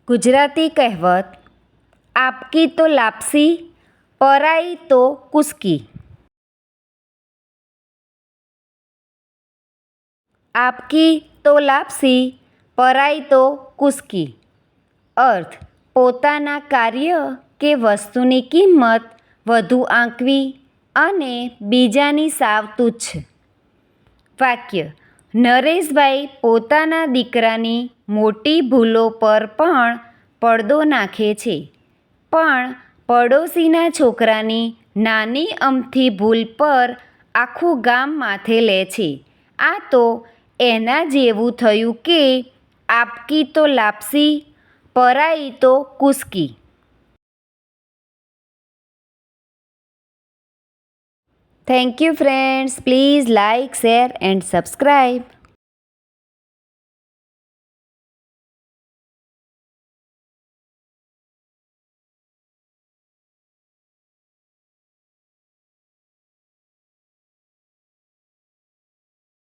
ગુજરાતી કહેવત આપકી તો લાપસી પરાઈ તો કુસ્કી. આપકી તો લાપસી પરાઈ તો કુસ્કી. અર્થ પોતાના કાર્ય કે વસ્તુની કિંમત વધુ આંકવી અને બીજાની સાવ તુચ્છ. વાક્ય નરેશભાઈ પોતાના દીકરાની મોટી ભૂલો પર પણ પડદો નાખે છે, પણ પડોશીના છોકરાની નાની અમથી ભૂલ પર આખું ગામ માથે લે છે. આ તો એના જેવું થયું કે આપકી તો લાપસી પરાઈ તો કુસ્કી. Thank you friends. Please like, share and subscribe.